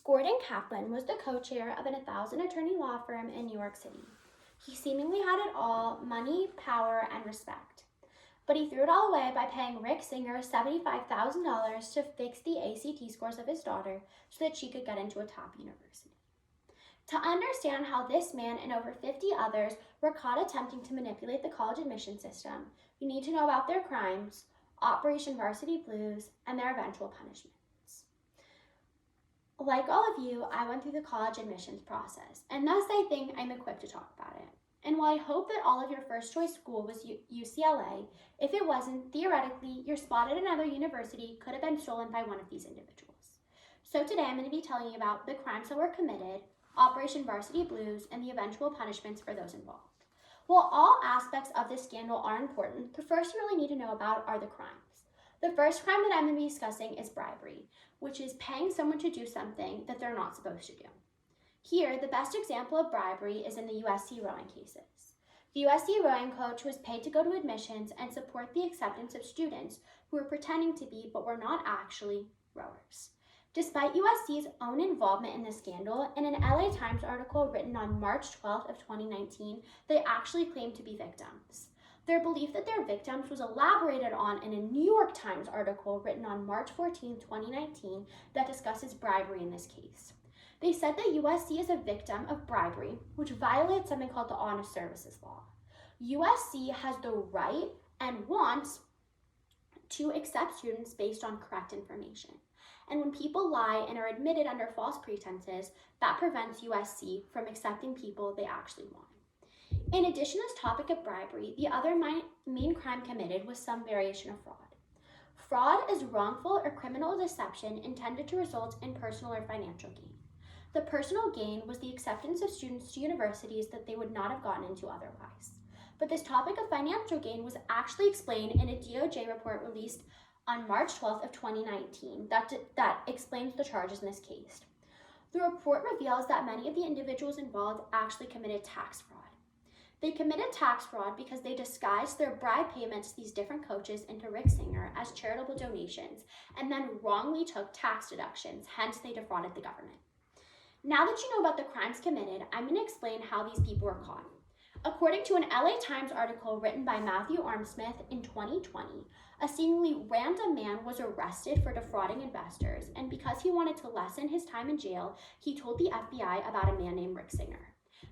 Gordon Kaplan was the co-chair of an 1,000-attorney law firm in New York City. He seemingly had it all: money, power, and respect. But he threw it all away by paying Rick Singer $75,000 to fix the ACT scores of his daughter so that she could get into a top university. To understand how this man and over 50 others were caught attempting to manipulate the college admission system, you need to know about their crimes, Operation Varsity Blues, and their eventual punishments. Like all of you, I went through the college admissions process, and thus I think I'm equipped to talk about it. And while I hope that all of your first choice school was UCLA, if it wasn't, theoretically, your spot at another university could have been stolen by one of these individuals. So today I'm going to be telling you about the crimes that were committed, Operation Varsity Blues, and the eventual punishments for those involved. While all aspects of this scandal are important, the first you really need to know about are the crimes. The first crime that I'm going to be discussing is bribery, which is paying someone to do something that they're not supposed to do. Here, the best example of bribery is in the USC rowing cases. The USC rowing coach was paid to go to admissions and support the acceptance of students who were pretending to be but were not actually rowers. Despite USC's own involvement in the scandal, in an LA Times article written on March 12th of 2019, they actually claimed to be victims. Their belief that they're victims was elaborated on in a New York Times article written on March 14, 2019, that discusses bribery in this case. They said that USC is a victim of bribery, which violates something called the Honest Services Law. USC has the right and wants to accept students based on correct information. And when people lie and are admitted under false pretenses, that prevents USC from accepting people they actually want. In addition to this topic of bribery, the other main crime committed was some variation of fraud. Fraud is wrongful or criminal deception intended to result in personal or financial gain. The personal gain was the acceptance of students to universities that they would not have gotten into otherwise. But this topic of financial gain was actually explained in a DOJ report released on March 12th of 2019 that explains the charges in this case. The report reveals that many of the individuals involved actually committed tax fraud. They committed tax fraud because they disguised their bribe payments to these different coaches into Rick Singer as charitable donations and then wrongly took tax deductions, hence they defrauded the government. Now that you know about the crimes committed, I'm going to explain how these people were caught. According to an LA Times article written by Matthew Armsmith in 2020, a seemingly random man was arrested for defrauding investors, and because he wanted to lessen his time in jail, he told the FBI about a man named Rick Singer.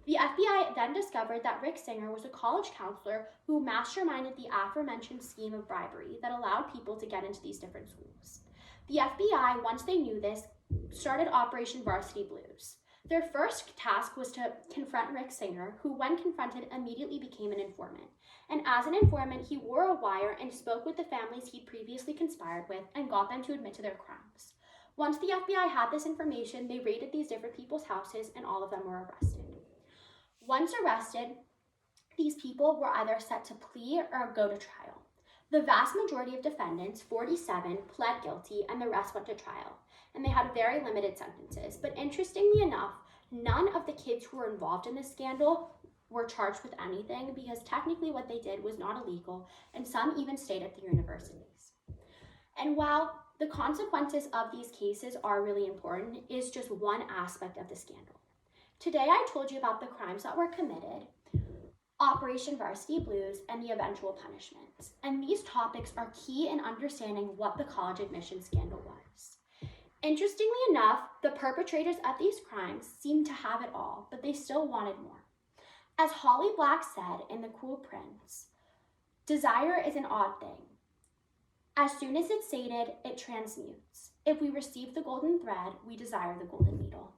The FBI then discovered that Rick Singer was a college counselor who masterminded the aforementioned scheme of bribery that allowed people to get into these different schools. The FBI, once they knew this, started Operation Varsity Blues. Their first task was to confront Rick Singer, who, when confronted, immediately became an informant. And as an informant, he wore a wire and spoke with the families he'd previously conspired with and got them to admit to their crimes. Once the FBI had this information, they raided these different people's houses and all of them were arrested. Once arrested, these people were either set to plea or go to trial. The vast majority of defendants, 47, pled guilty and the rest went to trial. And they had very limited sentences. But interestingly enough, none of the kids who were involved in this scandal were charged with anything because technically what they did was not illegal, and some even stayed at the universities. And while the consequences of these cases are really important, it is just one aspect of the scandal. Today I told you about the crimes that were committed, Operation Varsity Blues, and the eventual punishments. And these topics are key in understanding what the college admission scandal was. Interestingly enough, the perpetrators of these crimes seemed to have it all, but they still wanted more. As Holly Black said in The Cruel Prince, desire is an odd thing. As soon as it's sated, it transmutes. If we receive the golden thread, we desire the golden needle.